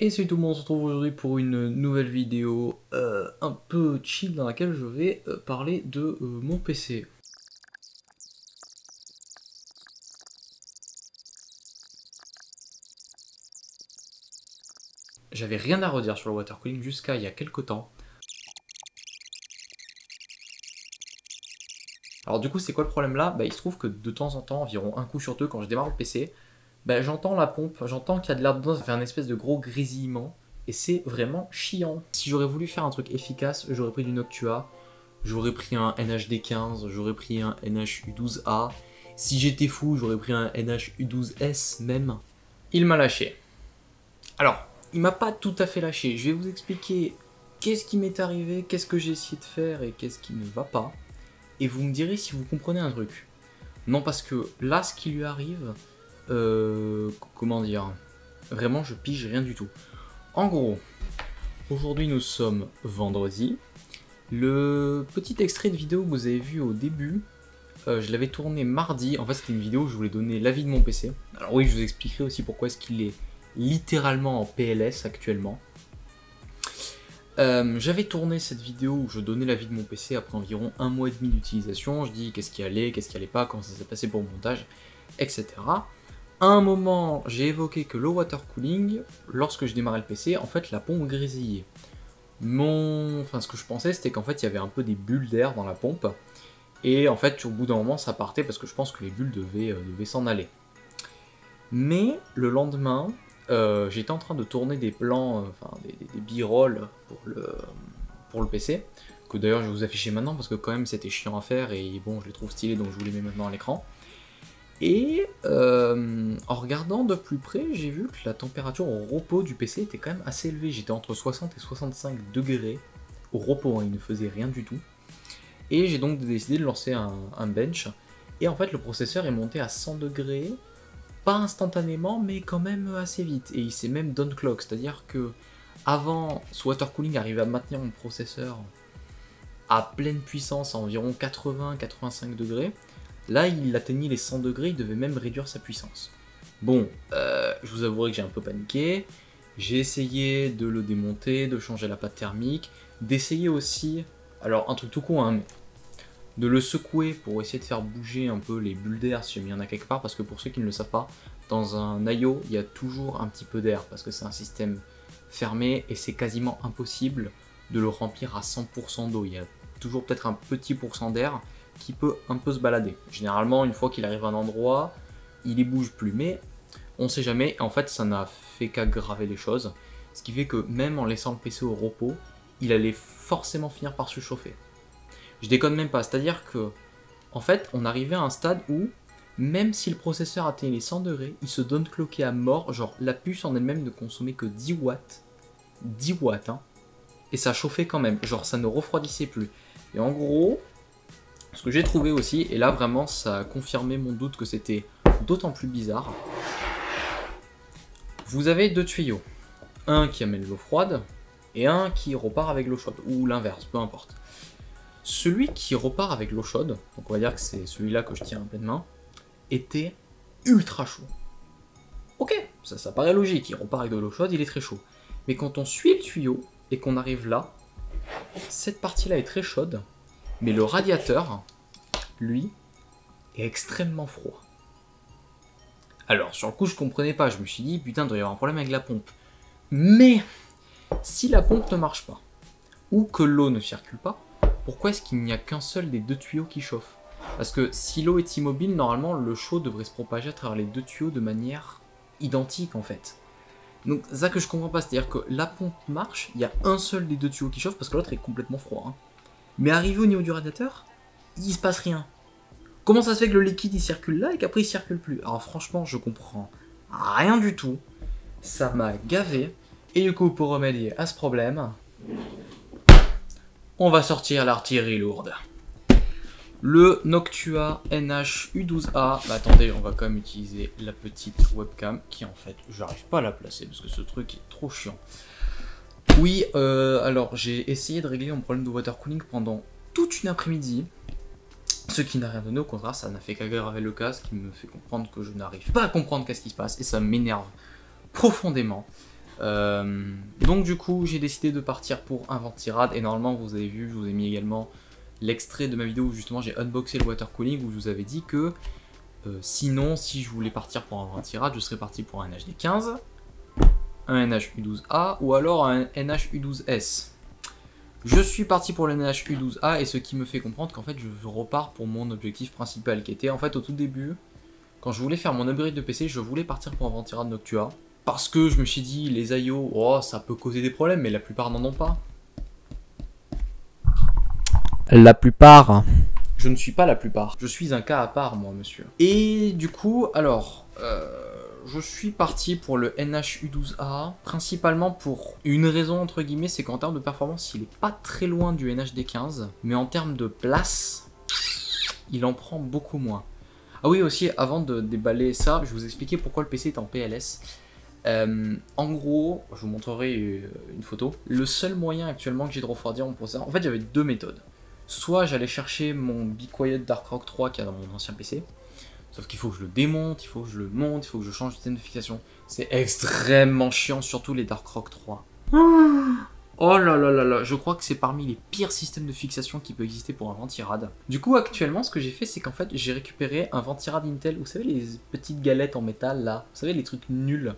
Et salut tout le monde, on se retrouve aujourd'hui pour une nouvelle vidéo un peu chill dans laquelle je vais parler de mon PC. J'avais rien à redire sur le water cooling jusqu'à il y a quelques temps. Alors du coup c'est quoi le problème là? Il se trouve que de temps en temps, environ un coup sur deux quand je démarre le PC, j'entends la pompe, j'entends qu'il y a de l'air dedans, ça fait un espèce de gros grésillement. Et c'est vraiment chiant. Si j'aurais voulu faire un truc efficace, j'aurais pris du Noctua, j'aurais pris un NHD15, j'aurais pris un NHU12A. Si j'étais fou, j'aurais pris un NHU12S même. Il m'a lâché. Alors, il m'a pas tout à fait lâché. Je vais vous expliquer qu'est-ce qui m'est arrivé, qu'est-ce que j'ai essayé de faire et qu'est-ce qui ne va pas. Et vous me direz si vous comprenez un truc. Non, parce que là, ce qui lui arrive, comment dire, vraiment, je pige rien du tout. En gros, aujourd'hui nous sommes vendredi. Le petit extrait de vidéo que vous avez vu au début, je l'avais tourné mardi. En fait, c'était une vidéo où je voulais donner l'avis de mon PC. Alors oui, je vous expliquerai aussi pourquoi est-ce qu'il est littéralement en PLS actuellement. J'avais tourné cette vidéo où je donnais l'avis de mon PC après environ un mois et demi d'utilisation. Je dis qu'est-ce qui allait pas, comment ça s'est passé pour le montage, etc. À un moment, j'ai évoqué que le water cooling, lorsque je démarrais le PC, en fait, la pompe grésillait. Ce que je pensais, c'était qu'en fait, il y avait un peu des bulles d'air dans la pompe. Et en fait, au bout d'un moment, ça partait parce que je pense que les bulles devaient s'en aller. Mais le lendemain, j'étais en train de tourner des plans, des b-roll pour le PC, que d'ailleurs je vais vous afficher maintenant parce que quand même c'était chiant à faire et bon, je les trouve stylés donc je vous les mets maintenant à l'écran. Et en regardant de plus près, j'ai vu que la température au repos du PC était quand même assez élevée. J'étais entre 60 et 65 degrés au repos, hein, il ne faisait rien du tout. Et j'ai donc décidé de lancer un bench. Et en fait, le processeur est monté à 100 degrés, pas instantanément, mais quand même assez vite. Et il s'est même down clock, c'est-à-dire que avant, ce water cooling arrivait à maintenir mon processeur à pleine puissance à environ 80-85 degrés. Là, il atteignait les 100 degrés, il devait même réduire sa puissance. Bon, je vous avouerai que j'ai un peu paniqué. J'ai essayé de le démonter, de changer la pâte thermique, d'essayer aussi, alors un truc tout con, hein, mais de le secouer pour essayer de faire bouger un peu les bulles d'air si jamais il y en a quelque part, parce que pour ceux qui ne le savent pas, dans un IO, il y a toujours un petit peu d'air, parce que c'est un système fermé et c'est quasiment impossible de le remplir à 100% d'eau. Il y a toujours peut-être un petit pourcent d'air qui peut un peu se balader. Généralement, une fois qu'il arrive à un endroit, il y bouge plus, mais on sait jamais. En fait, ça n'a fait qu'aggraver les choses, ce qui fait que même en laissant le PC au repos, il allait forcément finir par se chauffer. Je déconne même pas, c'est-à-dire que, en fait, on arrivait à un stade où, même si le processeur atteignait les 100 degrés, il se donne cloqué à mort, genre la puce en elle-même ne consommait que 10 watts. 10 watts, hein. Et ça chauffait quand même, genre ça ne refroidissait plus. Et en gros, ce que j'ai trouvé aussi, et là vraiment ça a confirmé mon doute que c'était d'autant plus bizarre, vous avez deux tuyaux, un qui amène l'eau froide et un qui repart avec l'eau chaude, ou l'inverse, peu importe. Celui qui repart avec l'eau chaude, donc on va dire que c'est celui-là que je tiens en pleine main, était ultra chaud. Ok, ça paraît logique, il repart avec de l'eau chaude, il est très chaud. Mais quand on suit le tuyau et qu'on arrive là, cette partie-là est très chaude, mais le radiateur, lui, est extrêmement froid. Alors, sur le coup, je comprenais pas. Je me suis dit, putain, il doit y avoir un problème avec la pompe. Mais, si la pompe ne marche pas, ou que l'eau ne circule pas, pourquoi est-ce qu'il n'y a qu'un seul des deux tuyaux qui chauffe? Parce que si l'eau est immobile, normalement, le chaud devrait se propager à travers les deux tuyaux de manière identique, en fait. Donc, ça que je comprends pas, c'est-à-dire que la pompe marche, il y a un seul des deux tuyaux qui chauffe, parce que l'autre est complètement froid. Hein. Mais arrivé au niveau du radiateur, il se passe rien. Comment ça se fait que le liquide il circule là et qu'après il circule plus? Alors franchement, je comprends rien du tout. Ça m'a gavé. Et du coup, pour remédier à ce problème, on va sortir l'artillerie lourde. Le Noctua NH-U12A. Attendez, on va quand même utiliser la petite webcam qui en fait, j'arrive pas à la placer parce que ce truc est trop chiant. Oui, alors j'ai essayé de régler mon problème de water cooling pendant toute une après-midi. Ce qui n'a rien donné, au contraire, ça n'a fait qu'aggraver le cas, ce qui me fait comprendre que je n'arrive pas à comprendre qu'est-ce qui se passe, et ça m'énerve profondément. Donc du coup j'ai décidé de partir pour un ventirad et normalement vous avez vu, je vous ai mis également l'extrait de ma vidéo où justement j'ai unboxé le water cooling où je vous avais dit que sinon si je voulais partir pour un ventirad je serais parti pour un NHD15, un NH-U12A ou alors un NH-U12S. Je suis parti pour le NH-U12A et ce qui me fait comprendre qu'en fait je repars pour mon objectif principal qui était en fait au tout début quand je voulais faire mon upgrade de PC je voulais partir pour un ventirad Noctua. Parce que je me suis dit, les IO, oh, ça peut causer des problèmes, mais la plupart n'en ont pas. La plupart. Je ne suis pas la plupart. Je suis un cas à part, moi, monsieur. Et du coup, alors, je suis parti pour le NH-U12A, principalement pour une raison, entre guillemets, c'est qu'en termes de performance, il est pas très loin du NHD15, mais en termes de place, il en prend beaucoup moins. Ah oui, aussi, avant de déballer ça, je vais vous expliquer pourquoi le PC est en PLS. En gros, je vous montrerai une photo. Le seul moyen actuellement que j'ai de refroidir mon processeur, en fait j'avais deux méthodes. Soit j'allais chercher mon Be Quiet Dark Rock 3 qu'il y a dans mon ancien PC, sauf qu'il faut que je le démonte, il faut que je le monte, il faut que je change le système de fixation. C'est extrêmement chiant, surtout les Dark Rock 3. Oh là là là là, je crois que c'est parmi les pires systèmes de fixation qui peut exister pour un ventirad. Du coup actuellement ce que j'ai fait c'est qu'en fait j'ai récupéré un ventirad Intel, vous savez les petites galettes en métal là, vous savez les trucs nuls.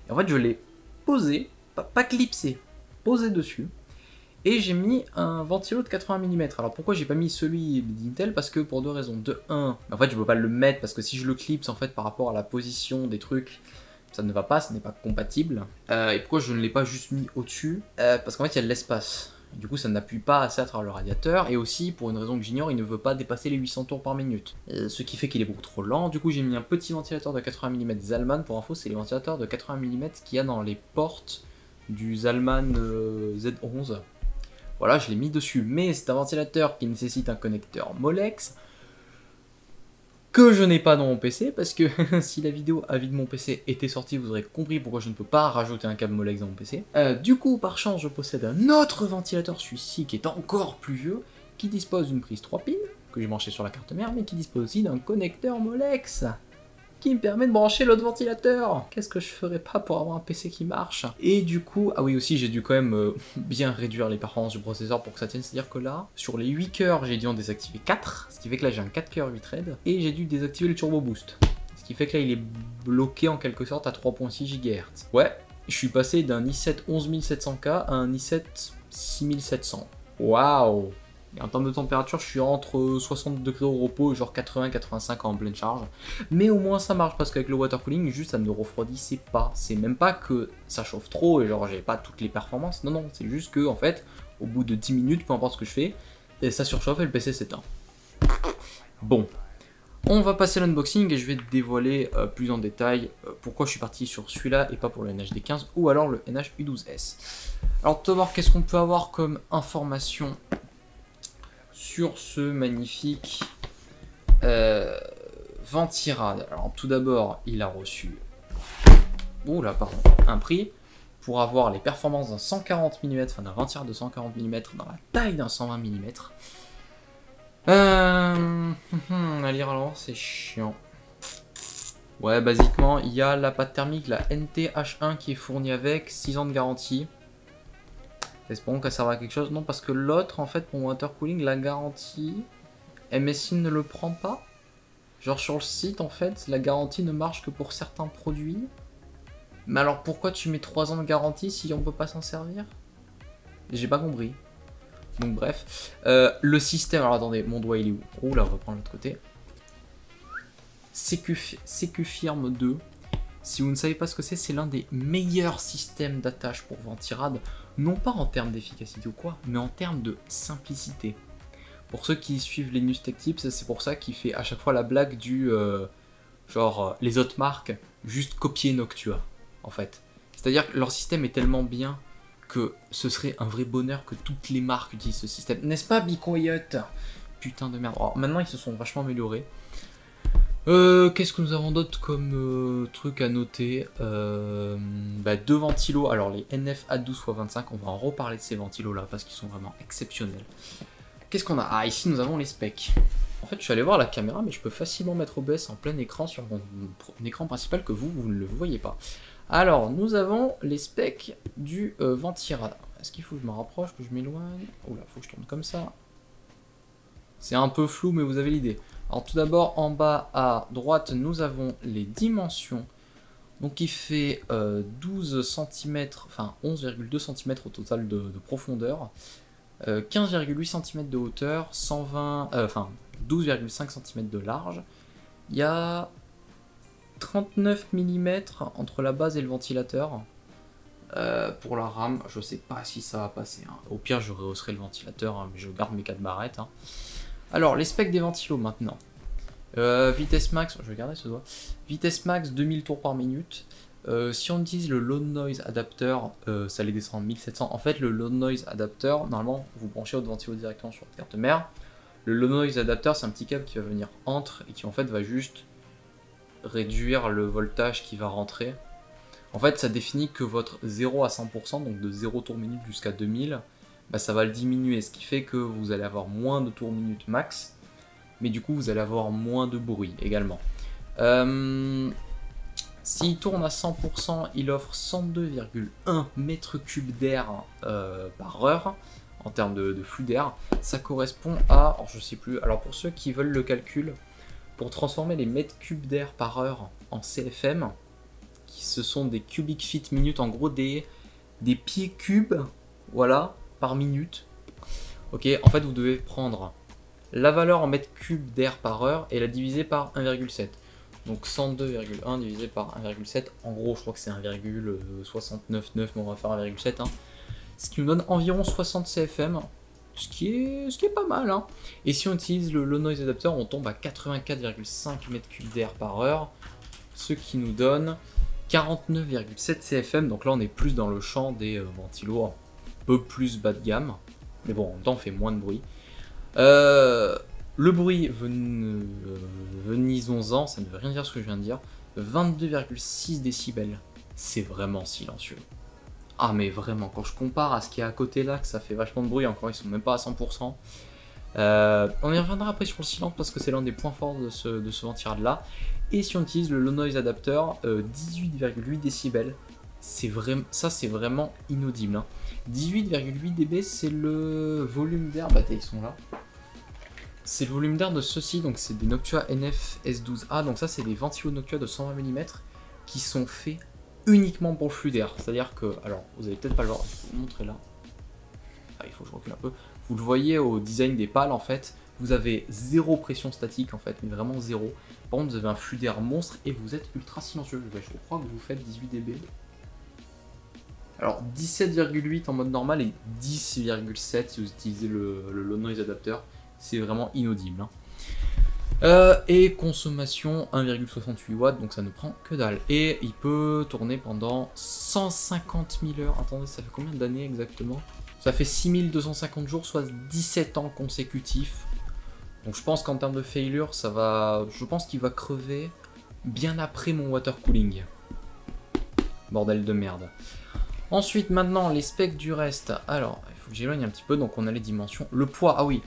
Et en fait je l'ai posé, pas clipsé, posé dessus. Et j'ai mis un ventilo de 80 mm. Alors pourquoi j'ai pas mis celui d'Intel? Parce que pour deux raisons. De 1, en fait je peux pas le mettre parce que si je le clipse en fait par rapport à la position des trucs, ça ne va pas, ce n'est pas compatible. Et pourquoi je ne l'ai pas juste mis au-dessus? Parce qu'en fait il y a de l'espace. Du coup ça n'appuie pas assez à travers le radiateur. Et aussi pour une raison que j'ignore, il ne veut pas dépasser les 800 tours par minute. Ce qui fait qu'il est beaucoup trop lent. Du coup j'ai mis un petit ventilateur de 80 mm Zalman. Pour info c'est les ventilateurs de 80 mm qu'il y a dans les portes du Zalman Z11. Voilà, je l'ai mis dessus, mais c'est un ventilateur qui nécessite un connecteur Molex que je n'ai pas dans mon PC, parce que si la vidéo avis de mon PC était sortie, vous aurez compris pourquoi je ne peux pas rajouter un câble Molex dans mon PC. Du coup, par chance, je possède un autre ventilateur, celui-ci, qui est encore plus vieux, qui dispose d'une prise 3 pins, que j'ai branché sur la carte mère, mais qui dispose aussi d'un connecteur Molex, qui me permet de brancher l'autre ventilateur. Qu'est-ce que je ferais pas pour avoir un PC qui marche? Et du coup, ah oui aussi j'ai dû quand même bien réduire les performances du processeur pour que ça tienne, c'est-à-dire que là, sur les 8 cœurs, j'ai dû en désactiver 4, ce qui fait que là j'ai un 4 cœurs 8 threads, et j'ai dû désactiver le turbo boost, ce qui fait que là il est bloqué en quelque sorte à 3.6 GHz. Ouais, je suis passé d'un i7 11700K à un i7 6700. Waouh! Et en termes de température, je suis entre 60 degrés au repos et genre 80-85 en pleine charge. Mais au moins ça marche parce qu'avec le water cooling, juste ça ne refroidissait pas. C'est même pas que ça chauffe trop et genre j'ai pas toutes les performances. Non, non, c'est juste que en fait, au bout de 10 minutes, peu importe ce que je fais, et ça surchauffe et le PC s'éteint. Bon, on va passer l'unboxing et je vais dévoiler plus en détail pourquoi je suis parti sur celui-là et pas pour le NHD15 ou alors le NH-U12S. Alors tout d'abord, qu'est-ce qu'on peut avoir comme information sur ce magnifique ventirad? Alors tout d'abord il a reçu un prix pour avoir les performances d'un 140 mm, enfin d'un ventirad de 140 mm dans la taille d'un 120 mm. À lire alors c'est chiant. Ouais, basiquement il y a la pâte thermique, la NT-H1 qui est fournie avec 6 ans de garantie. Espérons qu'elle serve à quelque chose. Non, parce que l'autre, en fait, pour water cooling, la garantie, MSI ne le prend pas. Genre sur le site, en fait, la garantie ne marche que pour certains produits. Mais alors pourquoi tu mets 3 ans de garantie si on peut pas s'en servir? J'ai pas compris. Donc bref. Le système, alors attendez, mon doigt il est où? Oh là, on va prendre l'autre côté. Secufirm 2. Si vous ne savez pas ce que c'est l'un des meilleurs systèmes d'attache pour ventirad, non pas en termes d'efficacité ou quoi, mais en termes de simplicité. Pour ceux qui suivent les News Tech Tips, c'est pour ça qu'il fait à chaque fois la blague du les autres marques, juste copier Noctua, en fait. C'est-à-dire que leur système est tellement bien que ce serait un vrai bonheur que toutes les marques utilisent ce système. N'est-ce pas, Be Quiet? Putain de merde. Alors, maintenant, ils se sont vachement améliorés. Qu'est-ce que nous avons d'autre comme truc à noter? Deux ventilos, alors les NF-A12x25, on va en reparler de ces ventilos là parce qu'ils sont vraiment exceptionnels. Qu'est-ce qu'on a? Ah, ici nous avons les specs. En fait je suis allé voir la caméra mais je peux facilement mettre OBS en plein écran sur mon écran principal que vous ne le voyez pas. Alors, nous avons les specs du Ventirad. Est-ce qu'il faut que je me rapproche, que je m'éloigne? Oula, faut que je tourne comme ça. C'est un peu flou, mais vous avez l'idée. Alors tout d'abord, en bas à droite, nous avons les dimensions. Donc il fait 12 cm, enfin 11,2 cm au total de profondeur, 15,8 cm de hauteur, 12,5 cm de large. Il y a 39 mm entre la base et le ventilateur. Pour la rame, je sais pas si ça va passer. Hein. Au pire, je rehausserai le ventilateur, hein, mais je garde mes 4 barrettes. Hein. Alors, les specs des ventilos maintenant. Vitesse max, je vais garder ce doigt. Vitesse max 2000 tours par minute. Si on utilise le low noise adapter, ça les descend en 1700. En fait, le low noise adapter, normalement, vous branchez votre ventilo directement sur votre carte mère. Le low noise adapter, c'est un petit câble qui va venir entre et qui en fait va juste réduire le voltage qui va rentrer. En fait, ça définit que votre 0 à 100%, donc de 0 tours minute jusqu'à 2000, bah, ça va le diminuer, ce qui fait que vous allez avoir moins de tours minute max, mais du coup vous allez avoir moins de bruit également. S'il tourne à 100%, il offre 102,1 m3 d'air par heure, en termes de flux d'air. Ça correspond à, alors je sais plus, alors pour ceux qui veulent le calcul, pour transformer les mètres cubes d'air par heure en CFM, ce sont des cubic feet minute, en gros des pieds cubes, voilà, par minute. Ok, en fait vous devez prendre la valeur en mètres cubes d'air par heure et la diviser par 1,7. Donc 102,1 divisé par 1,7, en gros je crois que c'est 1,699, mais on va faire 1,7. Hein. Ce qui nous donne environ 60 CFM, ce qui est pas mal. Hein. Et si on utilise le low noise adapter, on tombe à 84,5 m3 d'air par heure, ce qui nous donne 49,7 CFM, donc là on est plus dans le champ des ventilos un peu plus bas de gamme, mais bon en même temps on fait moins de bruit. Le bruit, venissons-en, ça ne veut rien dire ce que je viens de dire, 22,6 décibels, c'est vraiment silencieux. Ah mais vraiment, quand je compare à ce qu'il y a à côté là, que ça fait vachement de bruit, encore ils sont même pas à 100%. On y reviendra après sur le silence parce que c'est l'un des points forts de ce ventirad là. Et si on utilise le low noise adapter, 18,8 décibels, ça c'est vraiment inaudible. Hein. 18,8 dB, c'est le volume d'air, bah ils sont là. C'est le volume d'air de ceux-ci, donc c'est des Noctua NF S12A, donc ça c'est des ventilos Noctua de 120 mm qui sont faits uniquement pour le flux d'air. C'est-à-dire que, alors vous allez peut-être pas le voir, je vais vous montrer là. Ah, il faut que je recule un peu. Vous le voyez au design des pales en fait, vous avez zéro pression statique en fait, mais vraiment zéro. Par contre vous avez un flux d'air monstre et vous êtes ultra silencieux. Je crois que vous faites 18 dB. Alors 17,8 en mode normal et 10,7 si vous utilisez le low noise adapter. C'est vraiment inaudible. Hein. Et consommation 1,68 watts, donc ça ne prend que dalle. Et il peut tourner pendant 150 000 heures. Attendez, ça fait combien d'années exactement? Ça fait 6250 jours, soit 17 ans consécutifs. Donc je pense qu'en termes de failure, ça va. Je pense qu'il va crever bien après mon water cooling. Bordel de merde. Ensuite, maintenant, les specs du reste. Alors, il faut que j'éloigne un petit peu, donc on a les dimensions. Le poids, ah oui.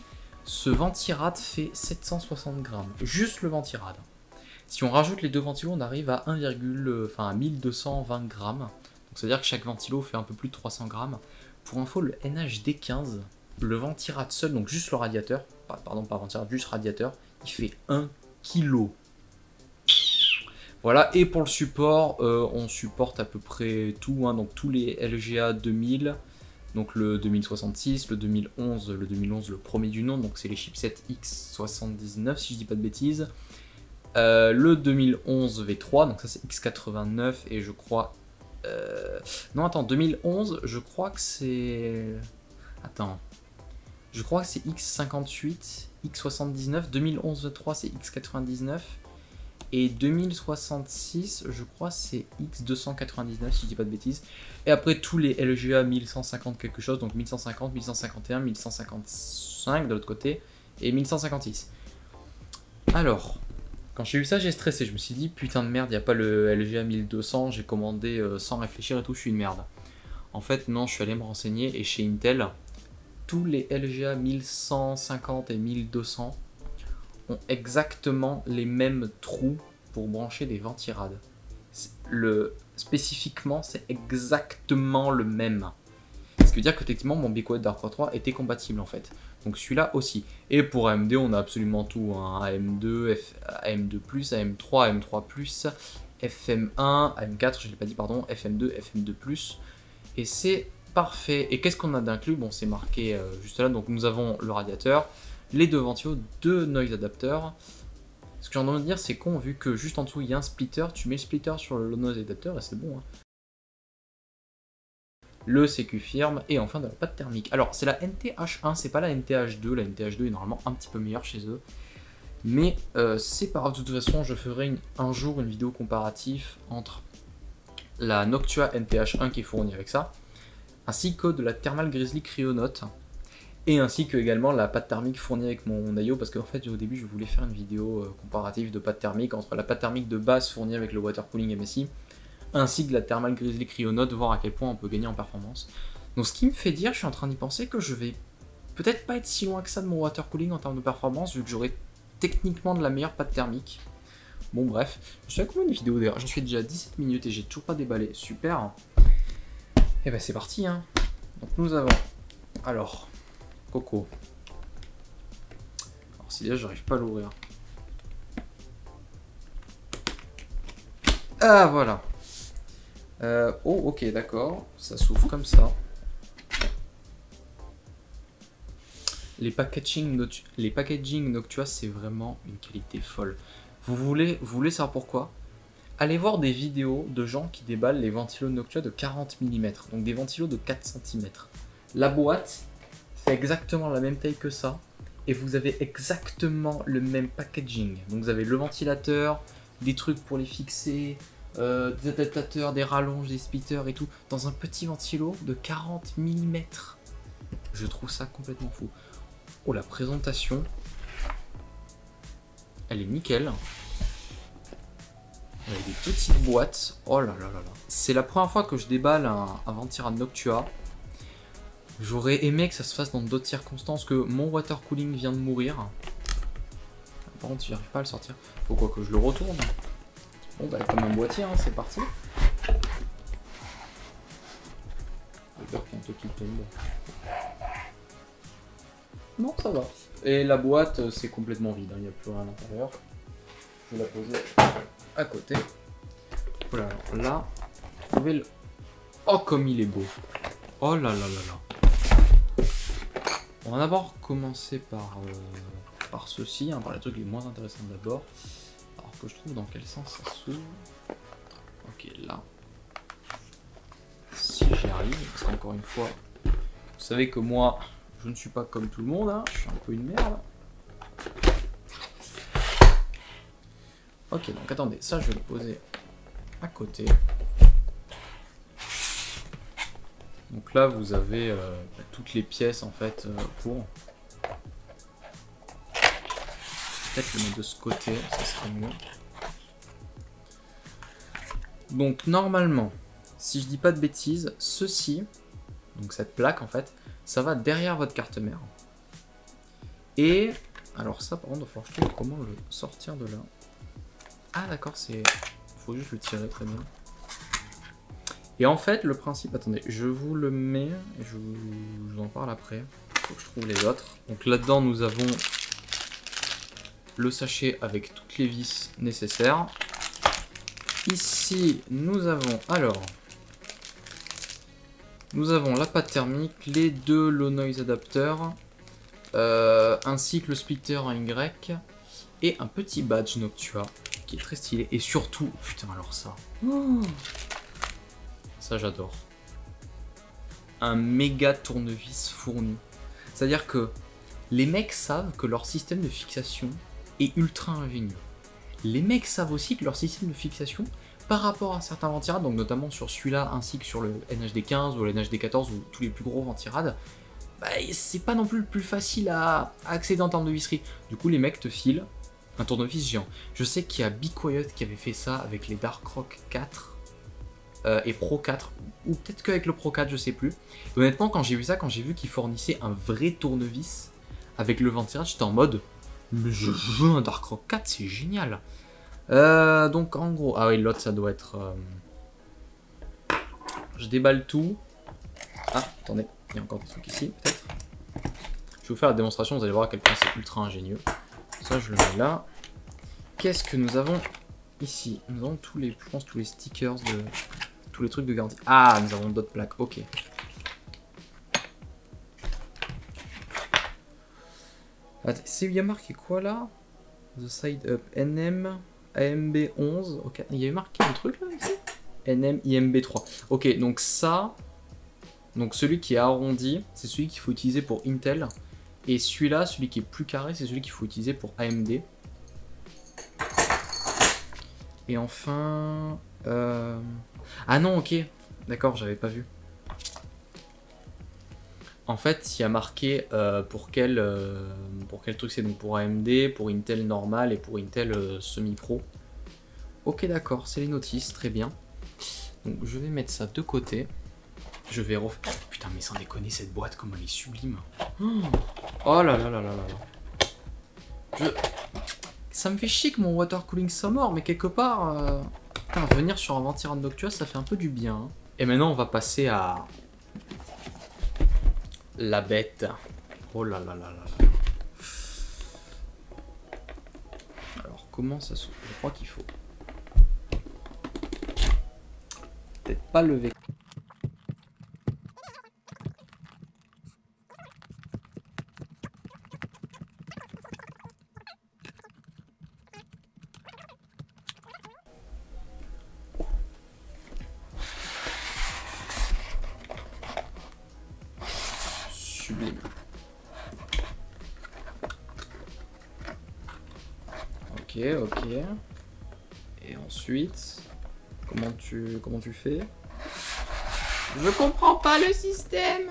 Ce ventirad fait 760 grammes, juste le ventirad. Si on rajoute les deux ventilos, on arrive à 1220 grammes. Donc ça veut dire que chaque ventilo fait un peu plus de 300 grammes. Pour info, le NHD15, le ventirad seul, donc juste le radiateur, pardon, pas ventirad, juste radiateur, il fait 1 kg. Voilà, et pour le support, on supporte à peu près tout, hein, donc tous les LGA 2000. Donc le 2066, le 2011, le premier du nom, donc c'est les chipsets X79 si je dis pas de bêtises. Le 2011 V3, donc ça c'est X89 et je crois... Non attends, 2011, je crois que c'est... Attends. Je crois que c'est X58, X79, 2011 V3 c'est X99. Et 2066, je crois, c'est X299, si je dis pas de bêtises. Et après, tous les LGA 1150 quelque chose, donc 1150, 1151, 1155 de l'autre côté, et 1156. Alors, quand j'ai eu ça, j'ai stressé. Je me suis dit, putain de merde, il n'y a pas le LGA 1200, j'ai commandé sans réfléchir et tout, je suis une merde. En fait, non, je suis allé me renseigner, et chez Intel, tous les LGA 1150 et 1200... ont exactement les mêmes trous pour brancher des ventirad. spécifiquement, c'est exactement le même. Ce qui veut dire que techniquement, mon BeQuet Dark 3 était compatible en fait. Donc celui-là aussi. Et pour AMD, on a absolument tout. Hein. AM2, AM2+, AM3, AM3+, FM1, AM4, je ne l'ai pas dit, pardon, FM2, FM2+. Et c'est parfait. Et qu'est-ce qu'on a d'inclus? Bon, c'est marqué juste là. Donc nous avons le radiateur, les deux ventilos, deux noise adapters. Ce que j'ai envie de dire, c'est con, vu que juste en dessous, il y a un splitter. Tu mets le splitter sur le noise adapter et c'est bon. Hein. Le sécu firme et enfin de la pâte thermique. Alors c'est la NTH1, c'est pas la NTH2. La NTH2 est normalement un petit peu meilleure chez eux. Mais c'est pas grave, de toute façon je ferai un jour une vidéo comparative entre la Noctua NTH1 qui est fournie avec ça, ainsi que de la Thermal Grizzly Cryonaut, et ainsi que également la pâte thermique fournie avec mon IO, parce qu'en fait au début je voulais faire une vidéo comparative de pâte thermique entre la pâte thermique de base fournie avec le Water Cooling MSI, ainsi que la Thermal Grizzly Cryonaut, voir à quel point on peut gagner en performance. Donc ce qui me fait dire, je suis en train d'y penser, que je vais peut-être pas être si loin que ça de mon Water Cooling en termes de performance, vu que j'aurai techniquement de la meilleure pâte thermique. Bon bref, je suis à combien de vidéos d'ailleurs? J'en suis déjà à 17 minutes et j'ai toujours pas déballé, super. Et ben c'est parti hein. Donc nous avons, alors, Coco. Alors si là j'arrive pas à l'ouvrir. Ah voilà. Oh ok d'accord, ça s'ouvre comme ça. Les packaging Noctua, c'est vraiment une qualité folle. Vous voulez savoir pourquoi? Allez voir des vidéos de gens qui déballent les ventilos Noctua de 40 mm, donc des ventilos de 4 cm. La boîte fait exactement la même taille que ça, et vous avez exactement le même packaging. Donc vous avez le ventilateur, des trucs pour les fixer, des adaptateurs, des rallonges, des splitters et tout, dans un petit ventilo de 40 mm. Je trouve ça complètement fou. Oh, la présentation, elle est nickel. Il y a des petites boîtes. Oh là là là là. C'est la première fois que je déballe un Ventirad Noctua. J'aurais aimé que ça se fasse dans d'autres circonstances, que mon water cooling vient de mourir. Par contre, j'arrive pas à le sortir. Faut quoi que je le retourne. Bon bah comme un boîtier, hein, c'est parti. J'ai peur qu'il y ait un truc qui tombe. Non, ça va. Et la boîte, c'est complètement vide, hein. Il n'y a plus rien à l'intérieur. Je vais la poser à côté. Voilà, alors là, vous pouvez le... Oh, comme il est beau. Oh là là là là. On va d'abord commencer par ceci, hein, par les trucs les moins intéressants d'abord. Alors que je trouve dans quel sens ça s'ouvre. Ok, là. Si j'y arrive, parce qu'encore une fois, vous savez que moi... Je ne suis pas comme tout le monde, hein. Je suis un peu une merde. Ok, donc attendez, ça je vais le poser à côté. Donc là vous avez toutes les pièces en fait pour... Peut-être le mettre de ce côté, ça serait mieux. Donc normalement, si je dis pas de bêtises, ceci, donc cette plaque en fait, ça va derrière votre carte mère. Et alors ça par contre il va falloir que je trouve comment le sortir de là. Ah d'accord, c'est... faut juste le tirer très bien. Et en fait le principe, attendez, je vous le mets et je vous en parle après. Faut que je trouve les autres. Donc là-dedans nous avons le sachet avec toutes les vis nécessaires. Ici nous avons alors... Nous avons la pâte thermique, les deux low noise adapters, ainsi que le splitter en Y, et un petit badge Noctua, qui est très stylé. Et surtout, putain alors ça, ça j'adore, un méga tournevis fourni. C'est-à-dire que les mecs savent que leur système de fixation est ultra ingénieux. Les mecs savent aussi que leur système de fixation, par rapport à certains ventirades, donc notamment sur celui-là ainsi que sur le NHD15 ou le NHD14 ou tous les plus gros ventirades, bah, c'est pas non plus le plus facile à accéder en termes de visserie. Du coup les mecs te filent un tournevis géant. Je sais qu'il y a BeQuet qui avait fait ça avec les Darkrock 4 et Pro 4, ou peut-être qu'avec le Pro 4, je sais plus. Et honnêtement quand j'ai vu ça, quand j'ai vu qu'ils fournissaient un vrai tournevis avec le ventirade, j'étais en mode mais je veux un Darkrock 4, c'est génial. Donc en gros, ah oui l'autre ça doit être je déballe tout. Ah, attendez, il y a encore des trucs ici, peut-être. Je vais vous faire la démonstration, vous allez voir à quel point c'est ultra ingénieux. Ça, je le mets là. Qu'est-ce que nous avons ici? Nous avons tous les, je pense, tous les stickers de... tous les trucs de garantie. Ah, nous avons d'autres plaques, ok. Il y a marqué quoi là? The Side Up, NM, AMB 11, ok. Il y avait marqué un truc là ici? NM, IMB 3. Ok, donc ça, donc celui qui est arrondi, c'est celui qu'il faut utiliser pour Intel. Et celui-là, celui qui est plus carré, c'est celui qu'il faut utiliser pour AMD. Et enfin... Ah non, ok. D'accord, j'avais pas vu. En fait, il y a marqué pour quel truc c'est. Donc pour AMD, pour Intel normal et pour Intel semi-pro. Ok, d'accord, c'est les notices, très bien. Donc je vais mettre ça de côté. Je vais refaire... Putain, mais sans déconner, cette boîte, comment elle est sublime. Oh là là là là là. Ça me fait chier que mon water cooling soit mort, mais quelque part... Putain, venir sur un ventilateur Noctua, ça fait un peu du bien. Hein. Et maintenant, on va passer à... la bête. Oh là là là là. Alors, comment ça se... Je crois qu'il faut... peut-être pas lever. Sublime. Ok, ok. Et ensuite, comment tu fais? Je comprends pas le système.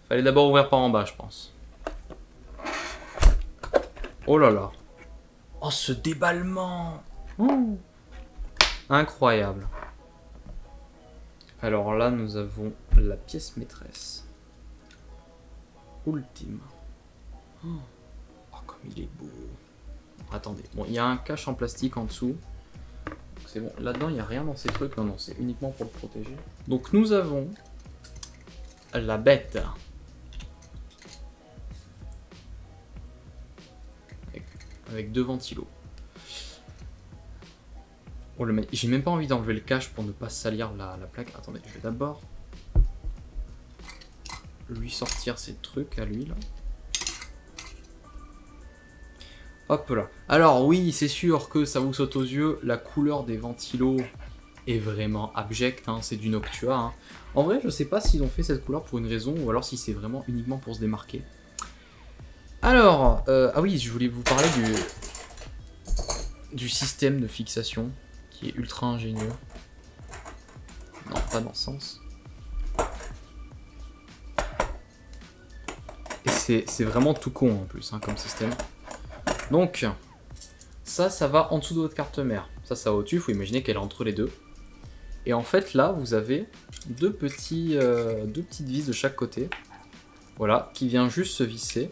Fallait d'abord ouvrir par en bas, je pense. Oh là là. Oh, ce déballement. Oh. Incroyable. Alors là, nous avons la pièce maîtresse. Ultime. Oh, comme il est beau. Attendez. Bon, il y a un cache en plastique en dessous. C'est bon. Là-dedans, il n'y a rien dans ces trucs. Non, non, c'est uniquement pour le protéger. Donc, nous avons la bête. Avec deux ventilos. Oh, j'ai même pas envie d'enlever le cache pour ne pas salir la plaque. Attendez, je vais d'abord lui sortir ses trucs à lui là. Hop là. Alors oui, c'est sûr que ça vous saute aux yeux, la couleur des ventilos est vraiment abjecte, hein, c'est du Noctua. Hein. En vrai, je sais pas s'ils ont fait cette couleur pour une raison ou alors si c'est vraiment uniquement pour se démarquer. Alors, ah oui, je voulais vous parler du système de fixation qui est ultra ingénieux. Non, pas dans ce sens. Et c'est vraiment tout con en plus hein, comme système. Donc, ça va en dessous de votre carte mère. Ça va au-dessus, il faut imaginer qu'elle est entre les deux. Et en fait, là, vous avez deux petites vis de chaque côté. Voilà, qui vient juste se visser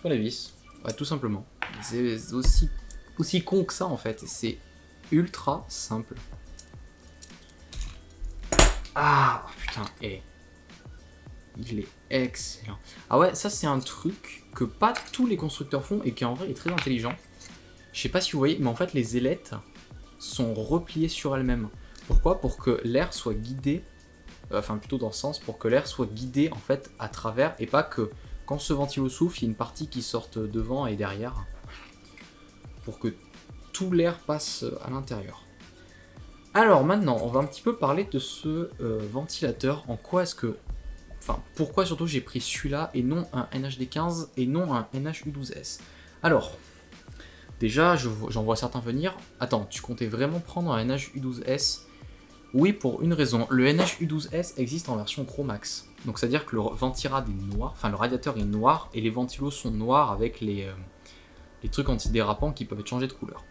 sur les vis. Ouais, tout simplement. C'est aussi con que ça, en fait. C'est ultra simple. Ah, putain, il est excellent. Ah ouais, ça c'est un truc que pas tous les constructeurs font et qui en vrai est très intelligent. Je sais pas si vous voyez, mais en fait les ailettes sont repliées sur elles-mêmes. Pourquoi? Pour que l'air soit guidé, enfin plutôt dans ce sens, pour que l'air soit guidé en fait à travers et pas que quand ce ventilo souffle, il y a une partie qui sorte devant et derrière. Pour que tout l'air passe à l'intérieur. Alors maintenant, on va un petit peu parler de ce ventilateur. En quoi est-ce que... Enfin, pourquoi surtout j'ai pris celui-là et non un NHD15 et non un NHU12S. Alors, déjà, j'en vois certains venir. Attends, tu comptais vraiment prendre un NHU12S? Oui, pour une raison. Le NHU12S existe en version Chromax. Donc, c'est-à-dire que le ventirad est noir, enfin le radiateur est noir et les ventilos sont noirs avec les trucs antidérapants qui peuvent être changés de couleur.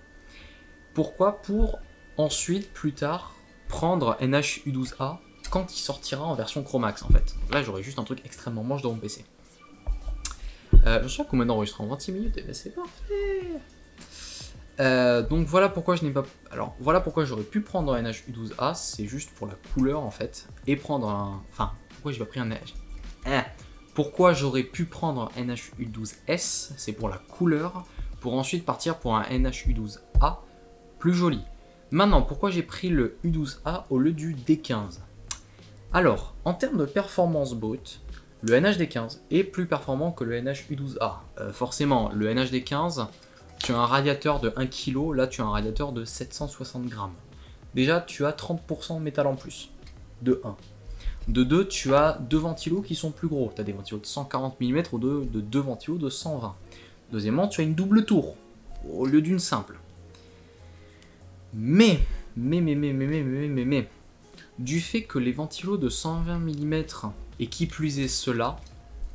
Pourquoi? Pour ensuite, plus tard, prendre NHU12A quand il sortira en version Chromax en fait. Donc là j'aurai juste un truc extrêmement moche dans mon PC. Je sais combien d'enregistrements, 26 minutes, et ben c'est parfait. Donc voilà pourquoi je n'ai pas... Alors voilà pourquoi j'aurais pu prendre un NH-U12A, c'est juste pour la couleur en fait, et prendre un... Enfin, pourquoi j'ai pas pris un NH... Pourquoi j'aurais pu prendre un NH-U12S, c'est pour la couleur, pour ensuite partir pour un NH-U12A plus joli. Maintenant, pourquoi j'ai pris le U12A au lieu du D15? Alors, en termes de performance brute, le NHD15 est plus performant que le NH-U12A. Forcément, le NHD15, tu as un radiateur de 1 kg, là tu as un radiateur de 760 grammes. Déjà, tu as 30% de métal en plus, de 1. De 2, tu as deux ventilos qui sont plus gros. Tu as des ventilos de 140 mm ou de deux ventilos de 120. Deuxièmement, tu as une double tour au lieu d'une simple. Mais, du fait que les ventilos de 120 mm et qui plus est ceux-là,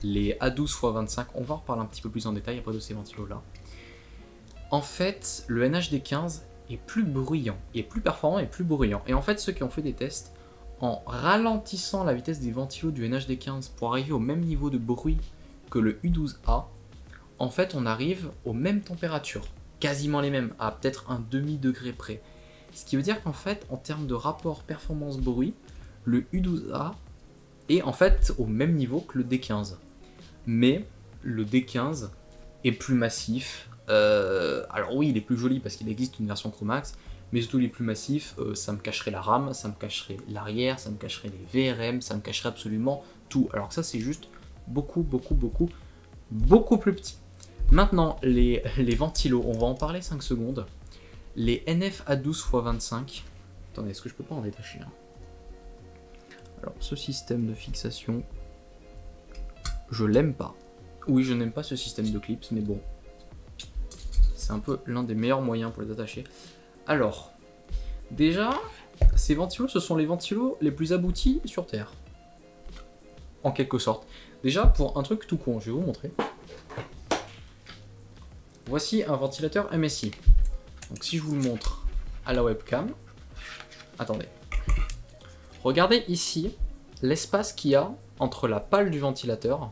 les A12 x 25, on va en reparler un petit peu plus en détail après de ces ventilos-là. En fait, le NHD15 est plus bruyant, est plus performant et plus bruyant. Et en fait, ceux qui ont fait des tests, en ralentissant la vitesse des ventilos du NHD15 pour arriver au même niveau de bruit que le U12A, en fait, on arrive aux mêmes températures, quasiment les mêmes, à peut-être un demi-degré près. Ce qui veut dire qu'en fait, en termes de rapport performance-bruit, le U12A est en fait au même niveau que le D15. Mais le D15 est plus massif. Alors oui, il est plus joli parce qu'il existe une version Chromax, mais surtout il est plus massif, ça me cacherait la RAM, ça me cacherait l'arrière, ça me cacherait les VRM, ça me cacherait absolument tout. Alors que ça c'est juste beaucoup plus petit. Maintenant, les ventilos, on va en parler 5 secondes. Les NF A12 x 25, attendez, est-ce que je peux pas en détacher un? Alors ce système de fixation, je l'aime pas. Oui, je n'aime pas ce système de clips, mais bon, c'est un peu l'un des meilleurs moyens pour les attacher. Alors, déjà, ces ventilos, ce sont les ventilos les plus aboutis sur Terre. En quelque sorte. Déjà, pour un truc tout con, je vais vous montrer. Voici un ventilateur MSI. Donc si je vous le montre à la webcam, attendez. Regardez ici l'espace qu'il y a entre la pale du ventilateur,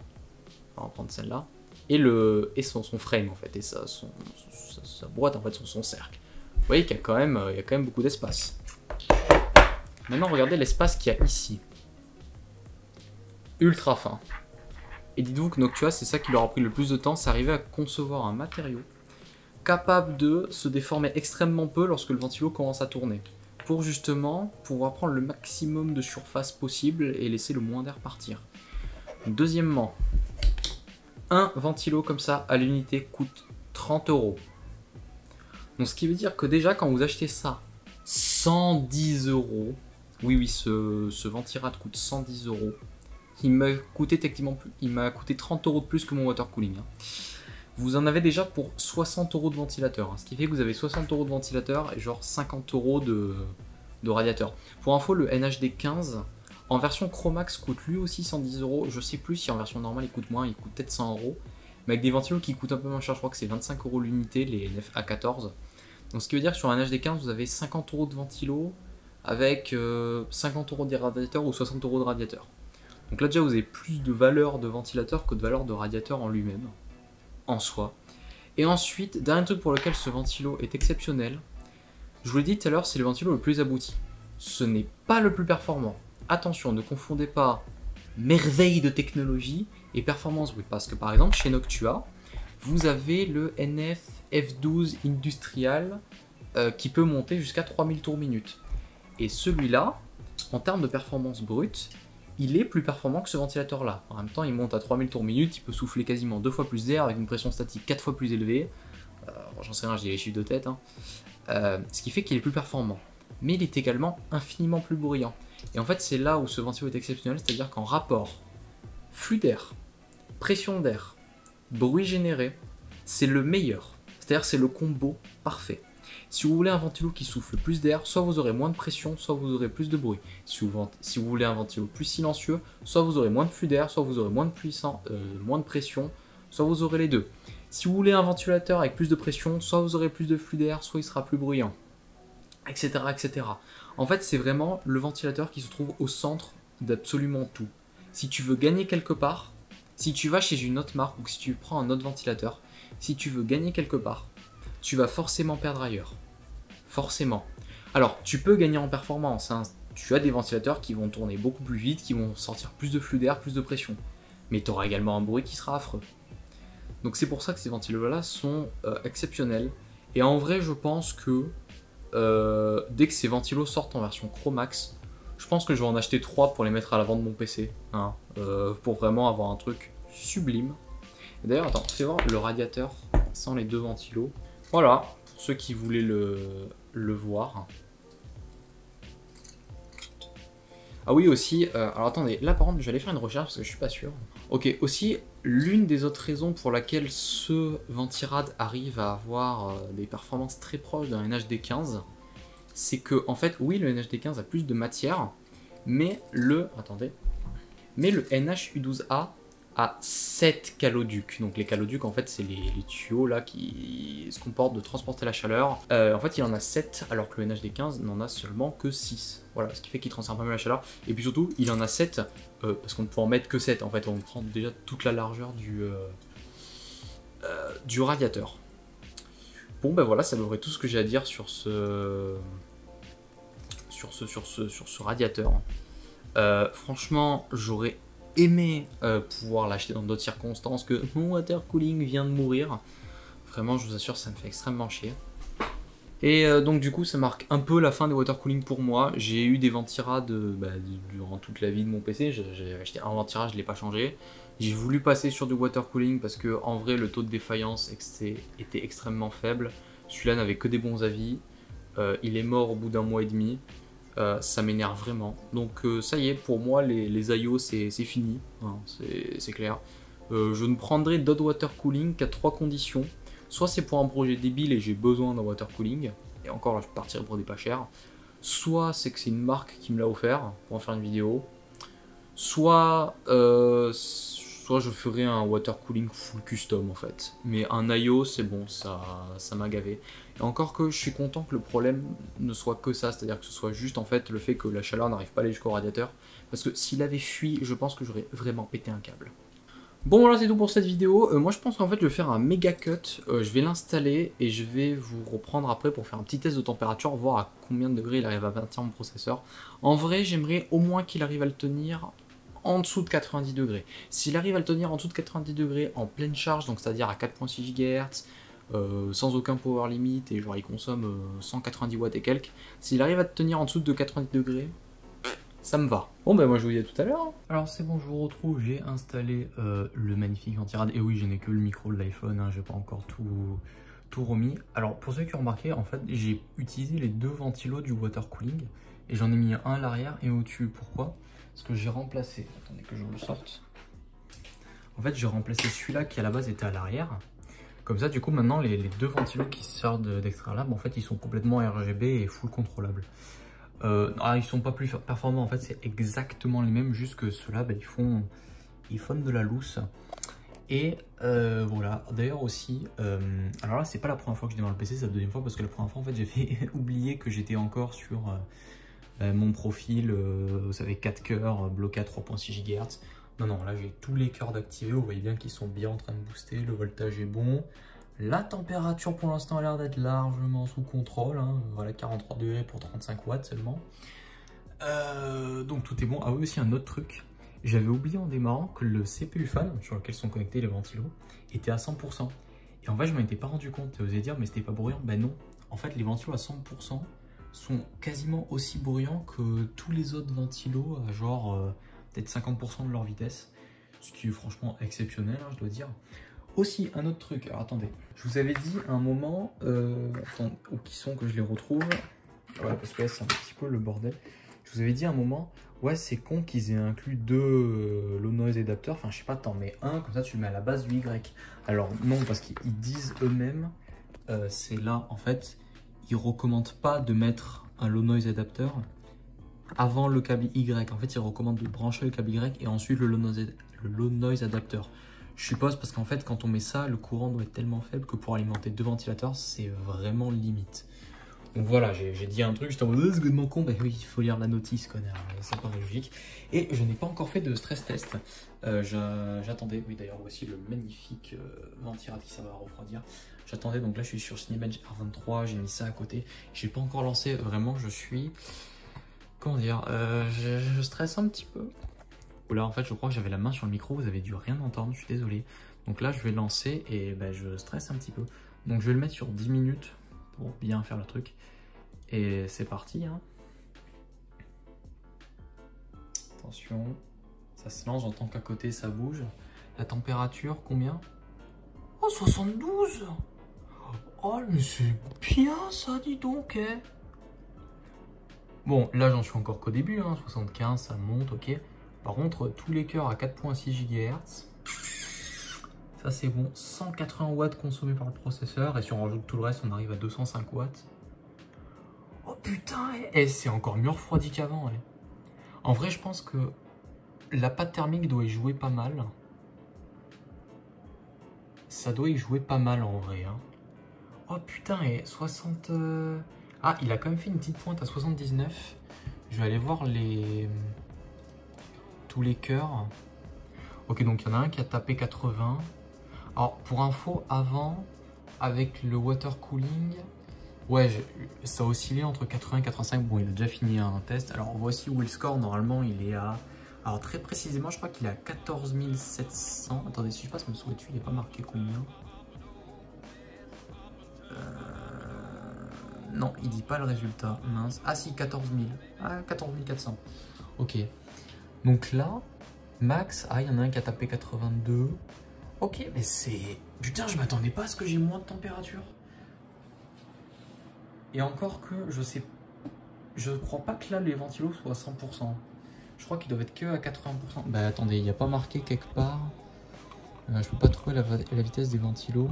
on va prendre celle-là, et son frame en fait, et sa boîte en fait, son cercle. Vous voyez qu'il y a quand même beaucoup d'espace. Maintenant regardez l'espace qu'il y a ici. Ultra fin. Et dites-vous que Noctua, c'est ça qui leur a pris le plus de temps, c'est arriver à concevoir un matériau capable de se déformer extrêmement peu lorsque le ventilo commence à tourner. Pour justement pouvoir prendre le maximum de surface possible et laisser le moins d'air partir. Deuxièmement, un ventilo comme ça à l'unité coûte 30 €. Donc ce qui veut dire que déjà quand vous achetez ça 110 €, oui ce ventirad coûte 110 €. Il m'a coûté techniquement plus, il m'a coûté 30 € de plus que mon water cooling. Vous en avez déjà pour 60 € de ventilateur, ce qui fait que vous avez 60 € de ventilateur et genre 50 € de radiateur. Pour info, le NHD15 en version Chromax coûte lui aussi 110 €. Je sais plus si en version normale il coûte moins, il coûte peut-être 100 €. Mais avec des ventilos qui coûtent un peu moins cher, je crois que c'est 25 € l'unité, les NF A14. Donc ce qui veut dire que sur un NHD15 vous avez 50 € de ventilo avec 50 € de radiateur ou 60 € de radiateur. Donc là déjà vous avez plus de valeur de ventilateur que de valeur de radiateur en lui-même, en soi. Et ensuite, dernier truc pour lequel ce ventilo est exceptionnel, je vous l'ai dit tout à l'heure, c'est le ventilo le plus abouti. Ce n'est pas le plus performant. Attention, ne confondez pas merveille de technologie et performance brute. Parce que par exemple, chez Noctua, vous avez le NF F12 Industrial qui peut monter jusqu'à 3000 tours minute. Et celui-là, en termes de performance brute, il est plus performant que ce ventilateur-là. En même temps, il monte à 3000 tours minute, il peut souffler quasiment 2 fois plus d'air avec une pression statique 4 fois plus élevée. J'en sais rien, je dis les chiffres de tête. Ce qui fait qu'il est plus performant. Mais il est également infiniment plus bruyant. Et en fait, c'est là où ce ventilo est exceptionnel, c'est-à-dire qu'en rapport flux d'air, pression d'air, bruit généré, c'est le meilleur. C'est-à-dire c'est le combo parfait. Si vous voulez un ventilo qui souffle plus d'air, soit vous aurez moins de pression, soit vous aurez plus de bruit. Si vous voulez un ventilo plus silencieux, soit vous aurez moins de flux d'air, soit vous aurez moins de pression, soit vous aurez les deux. Si vous voulez un ventilateur avec plus de pression, soit vous aurez plus de flux d'air, soit il sera plus bruyant, etc., etc. En fait, c'est vraiment le ventilateur qui se trouve au centre d'absolument tout. Si tu veux gagner quelque part, si tu vas chez une autre marque ou si tu prends un autre ventilateur, si tu veux gagner quelque part, tu vas forcément perdre ailleurs. Forcément. Alors, tu peux gagner en performance, hein. Tu as des ventilateurs qui vont tourner beaucoup plus vite, qui vont sortir plus de flux d'air, plus de pression. Mais tu auras également un bruit qui sera affreux. Donc c'est pour ça que ces ventilos-là sont exceptionnels. Et en vrai, je pense que dès que ces ventilos sortent en version Chromax, je pense que je vais en acheter 3 pour les mettre à l'avant de mon PC. Hein, pour vraiment avoir un truc sublime. D'ailleurs, attends, fais voir le radiateur sans les deux ventilos. Voilà, pour ceux qui voulaient le voir. Ah oui aussi, alors attendez, là par contre j'allais faire une recherche parce que je suis pas sûr. Ok, aussi, l'une des autres raisons pour laquelle ce Ventirad arrive à avoir des performances très proches d'un NHD15, c'est que en fait, oui, le NHD15 a plus de matière, mais le NH-U12A a 7 caloducs. Donc les caloducs, en fait, c'est les tuyaux là qui se comportent de transporter la chaleur. En fait, il en a 7, alors que le NHD15 n'en a seulement que 6. Voilà, ce qui fait qu'il transfère pas mal la chaleur. Et puis surtout, il en a 7, parce qu'on ne peut en mettre que 7. En fait, on prend déjà toute la largeur du radiateur. Bon, ben voilà, ça devrait être tout ce que j'ai à dire sur ce radiateur. Franchement, j'aurais aimé pouvoir l'acheter dans d'autres circonstances, que mon water cooling vient de mourir. Vraiment, je vous assure, ça me fait extrêmement chier. Et donc du coup, ça marque un peu la fin des water cooling pour moi. J'ai eu des ventirades durant toute la vie de mon PC. J'ai acheté un ventirad, je ne l'ai pas changé. J'ai voulu passer sur du water cooling parce que en vrai, le taux de défaillance était extrêmement faible. Celui-là n'avait que des bons avis. Il est mort au bout d'un mois et demi. Ça m'énerve vraiment. Donc ça y est, pour moi, les IO, c'est fini. Hein, c'est clair. Je ne prendrai d'autres water cooling qu'à 3 conditions. Soit c'est pour un projet débile et j'ai besoin d'un water cooling. Et encore là, je partirai pour des pas chers. Soit c'est que c'est une marque qui me l'a offert pour en faire une vidéo. Soit je ferai un water cooling full custom en fait. Mais un IO, c'est bon, ça m'a gavé. Et encore que je suis content que le problème ne soit que ça, c'est-à-dire que ce soit juste en fait le fait que la chaleur n'arrive pas à aller jusqu'au radiateur. Parce que s'il avait fui, je pense que j'aurais vraiment pété un câble. Bon voilà, c'est tout pour cette vidéo. Moi je pense qu'en fait je vais faire un méga cut. Je vais l'installer et je vais vous reprendre après pour faire un petit test de température, voir à combien de degrés il arrive à maintenir mon processeur. En vrai, j'aimerais au moins qu'il arrive à le tenir en dessous de 90 degrés. S'il arrive à le tenir en dessous de 90 degrés en pleine charge, donc c'est-à-dire à 4.6 GHz, sans aucun power limit et genre il consomme 190 watts et quelques, s'il arrive à tenir en dessous de 90 degrés, ça me va. Bon ben moi je vous dis à tout à l'heure. Alors c'est bon, je vous retrouve, j'ai installé le magnifique Ventirad. Et oui, je n'ai que le micro de l'iPhone, hein, j'ai pas encore tout remis. Alors pour ceux qui ont remarqué, en fait j'ai utilisé les deux ventilos du water cooling et j'en ai mis un à l'arrière et au-dessus. Pourquoi? Parce que j'ai remplacé, attendez que je vous le sorte. En fait j'ai remplacé celui-là qui à la base était à l'arrière. Comme ça du coup maintenant les deux ventilos qui sortent d'Extra Lab, en fait ils sont complètement RGB et full contrôlables. Ils sont pas plus performants, en fait c'est exactement les mêmes, juste que ceux-là ils font de la loose. Et voilà, d'ailleurs aussi, alors là c'est pas la première fois que je démarre le PC, c'est la deuxième fois, parce que la première fois en fait j'avais oublié que j'étais encore sur mon profil, vous savez 4 cœurs bloqué à 3.6 GHz. Non, là j'ai tous les cœurs d'activer, vous voyez bien qu'ils sont bien en train de booster, le voltage est bon. La température pour l'instant a l'air d'être largement sous contrôle, hein. Voilà, 43 degrés pour 35 watts seulement. Donc tout est bon. Ah oui, aussi un autre truc, j'avais oublié en démarrant que le CPU fan sur lequel sont connectés les ventilos était à 100%. Et en fait je m'en étais pas rendu compte, vous allez dire mais c'était pas bruyant. Ben non, en fait les ventilos à 100% sont quasiment aussi bruyants que tous les autres ventilos à genre peut-être 50% de leur vitesse. Ce qui est franchement exceptionnel, hein, je dois dire. Aussi, un autre truc, alors attendez, je vous avais dit un moment, attends, où qui sont que je les retrouve, voilà, parce que là c'est un petit peu le bordel. Je vous avais dit un moment, ouais c'est con qu'ils aient inclus deux low noise adapteurs, enfin je sais pas, t'en mets un, comme ça tu le mets à la base du Y. Alors non, parce qu'ils disent eux-mêmes, c'est là en fait, ils recommandent pas de mettre un low noise adapter avant le câble Y. En fait ils recommandent de brancher le câble Y et ensuite le low noise adapter. Je suppose parce qu'en fait quand on met ça, le courant doit être tellement faible que pour alimenter deux ventilateurs c'est vraiment limite. Donc voilà, j'ai dit un truc, j'étais en mode c'est complètement con, bah oui il faut lire la notice connard, ça paraît logique. Et je n'ai pas encore fait de stress test, j'attendais, oui d'ailleurs voici le magnifique ventirad qui ça va refroidir. J'attendais, donc là je suis sur Cinebench R23, j'ai mis ça à côté. J'ai pas encore lancé, vraiment je suis... Comment dire, je stresse un petit peu. Là en fait je crois que j'avais la main sur le micro, vous avez dû rien entendre, je suis désolé. Donc là je vais lancer et bah, je stresse un petit peu. Donc je vais le mettre sur 10 minutes pour bien faire le truc. Et c'est parti hein. Attention, ça se lance, j'entends qu'à côté ça bouge. La température combien? Oh 72. Oh mais c'est bien ça, dis donc hein. Bon là j'en suis encore qu'au début hein, 75 ça monte, ok. Par contre tous les cœurs à 4.6 GHz, ça c'est bon. 180 watts consommés par le processeur, et si on rajoute tout le reste on arrive à 205 watts. Oh putain, et c'est encore mieux refroidi qu'avant. En vrai je pense que la pâte thermique doit y jouer pas mal. Ça doit y jouer pas mal en vrai hein. Oh putain, et 60... Ah, il a quand même fait une petite pointe à 79. Je vais aller voir tous les cœurs. Ok, donc il y en a un qui a tapé 80. Alors, pour info, avant, avec le water cooling, ouais, ça oscillait entre 80 et 85. Bon, il a déjà fini un test. Alors, voici où est le score. Normalement, il est à... Alors, très précisément, je crois qu'il est à 14 700. Attendez, si je passe mon souhait dessus, il n'est pas marqué combien. Non, il dit pas le résultat. Mince. Ah si, 14 000. Ah, 14 400. Ok. Donc là, max. Ah, il y en a un qui a tapé 82. Ok, mais c'est... Putain, je m'attendais pas à ce que j'ai moins de température. Et encore que, je sais... Je crois pas que là, les ventilos soient à 100%. Je crois qu'ils doivent être que à 80%. Bah attendez, il n'y a pas marqué quelque part. Je peux pas trouver la vitesse des ventilos.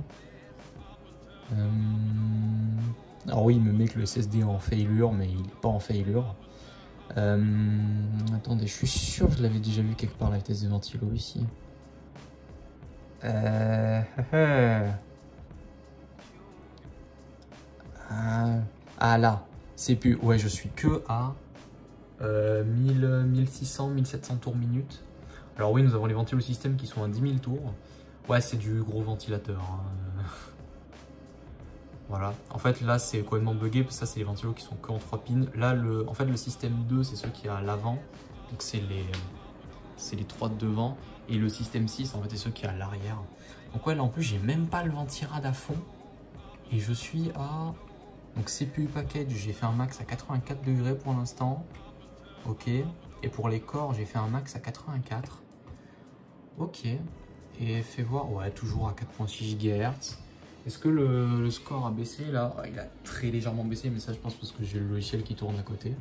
Alors oui, il me met que le SSD est en failure, mais il n'est pas en failure. Attendez, je suis sûr que je l'avais déjà vu quelque part, la vitesse des ventilos ici. Ah là, c'est plus... Ouais, je suis que à 1600, 1700 tours minute. Alors oui, nous avons les ventilos système qui sont à 10 000 tours. Ouais, c'est du gros ventilateur. Hein. Voilà. En fait, là, c'est complètement buggé, parce que ça, c'est les ventilos qui sont que en 3 pins. Là, en fait, le système 2, c'est ceux qui est à l'avant. Donc, c'est les 3 de devant. Et le système 6, en fait, c'est ceux qui est à l'arrière. Donc, ouais, là, en plus, j'ai même pas le ventirad à fond. Et je suis à... Donc, CPU package, j'ai fait un max à 84 degrés pour l'instant. Ok. Et pour les corps, j'ai fait un max à 84. Ok. Et fait voir... Ouais, toujours à 4.6 GHz. Est-ce que le score a baissé là? Il a très légèrement baissé, mais ça je pense parce que j'ai le logiciel qui tourne à côté.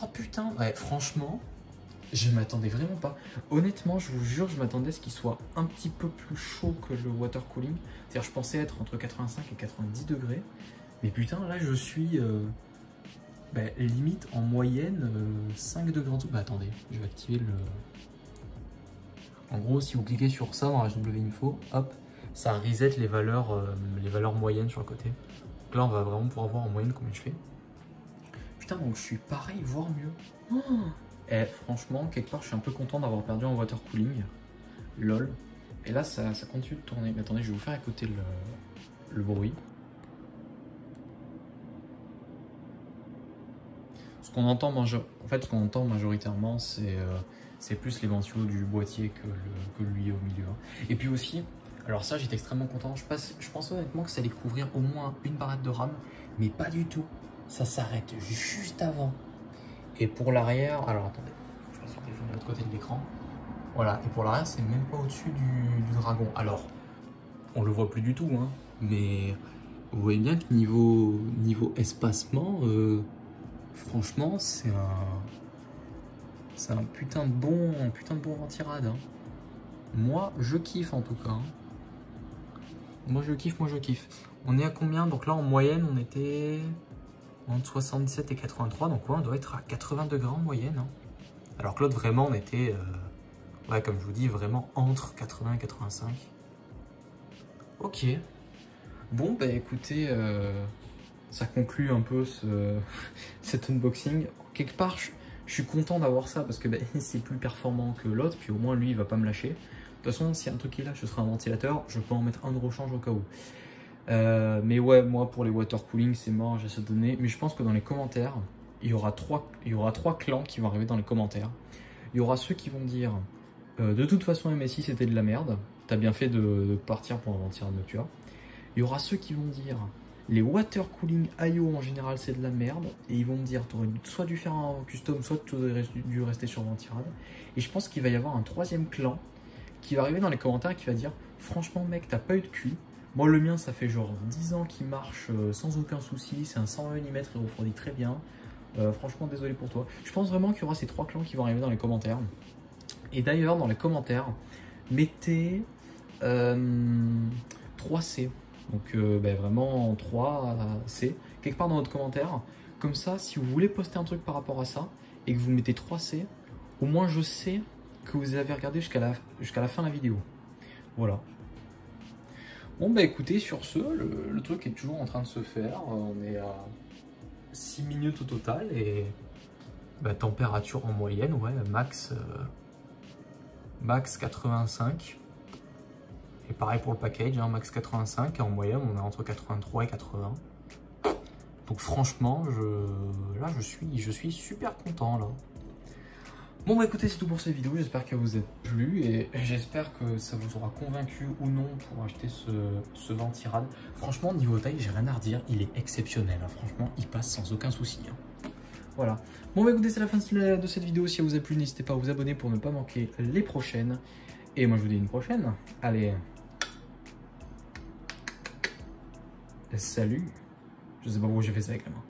Oh putain, ouais, franchement, je m'attendais vraiment pas. Honnêtement, je vous jure, je m'attendais à ce qu'il soit un petit peu plus chaud que le water cooling. C'est-à-dire, je pensais être entre 85 et 90 degrés. Mais putain, là, je suis limite en moyenne 5 degrés en dessous. Bah attendez, je vais activer le... En gros, si vous cliquez sur ça dans HW-Info, hop, ça reset les valeurs moyennes sur le côté. Donc là, on va vraiment pouvoir voir en moyenne combien je fais. Putain, donc je suis pareil, voire mieux. Oh, et franchement, quelque part, je suis un peu content d'avoir perdu en water cooling. Lol. Et là, ça continue de tourner. Mais attendez, je vais vous faire écouter le bruit. Ce qu'on entend, majoritairement, c'est plus les ventilos du boîtier que lui au milieu. Et puis aussi... Alors ça, j'étais extrêmement content. Je pense honnêtement que ça allait couvrir au moins une barrette de RAM, mais pas du tout. Ça s'arrête juste avant. Et pour l'arrière, alors attendez, je passe sur le téléphone de l'autre côté de l'écran. Voilà, et pour l'arrière, c'est même pas au-dessus du dragon. Alors, on le voit plus du tout, hein, mais vous voyez bien que niveau espacement, franchement, c'est un putain de bon ventirad. Hein. Moi, je kiffe en tout cas. Hein. Moi je kiffe. On est à combien? Donc là en moyenne on était entre 77 et 83. Donc ouais, on doit être à 80 degrés en moyenne. Hein. Alors que l'autre vraiment on était, ouais comme je vous dis, vraiment entre 80 et 85. Ok. Bon bah écoutez, ça conclut un peu cet unboxing. Quelque part je suis content d'avoir ça parce que c'est plus performant que l'autre. Puis au moins lui il va pas me lâcher. De toute façon, s'il y a un truc qui lâche, ce sera un ventilateur. Je peux en mettre un de rechange au cas où. Mais ouais, moi pour les water cooling c'est mort, j'essaie de donner. Mais je pense que dans les commentaires, il y aura trois clans qui vont arriver dans les commentaires. Il y aura ceux qui vont dire de toute façon MSI c'était de la merde, t'as bien fait de partir pour un ventilation nocturne. Il y aura ceux qui vont dire les water cooling IO en général c'est de la merde, et ils vont me dire t'aurais soit dû faire un custom, soit tu aurais dû rester sur ventirad. Et je pense qu'il va y avoir un troisième clan qui va arriver dans les commentaires et qui va dire franchement mec t'as pas eu de cul. Moi le mien ça fait genre 10 ans qu'il marche sans aucun souci, c'est un 120 mm, il refroidit très bien. Franchement désolé pour toi. Je pense vraiment qu'il y aura ces trois clans qui vont arriver dans les commentaires. Et d'ailleurs dans les commentaires, mettez 3C. Donc vraiment 3C, quelque part dans votre commentaire. Comme ça, si vous voulez poster un truc par rapport à ça, et que vous mettez 3C, au moins je sais que vous avez regardé jusqu'à la fin de la vidéo. Voilà. Bon bah écoutez, sur ce, le truc est toujours en train de se faire. On est à 6 minutes au total, et température en moyenne, ouais, max 85. Et pareil pour le package, hein, max 85, et en moyenne on est entre 83 et 80. Donc franchement, là je suis super content là. Bon bah écoutez, c'est tout pour cette vidéo, j'espère qu'elle vous a plu, et j'espère que ça vous aura convaincu ou non pour acheter ce ventirad. Franchement, niveau taille, j'ai rien à redire, il est exceptionnel, hein. Franchement, il passe sans aucun souci, hein. Voilà. Bon bah écoutez, c'est la fin de cette vidéo. Si elle vous a plu, n'hésitez pas à vous abonner pour ne pas manquer les prochaines. Et moi je vous dis une prochaine. Allez. Salut. Je sais pas pourquoi j'ai fait ça avec la main.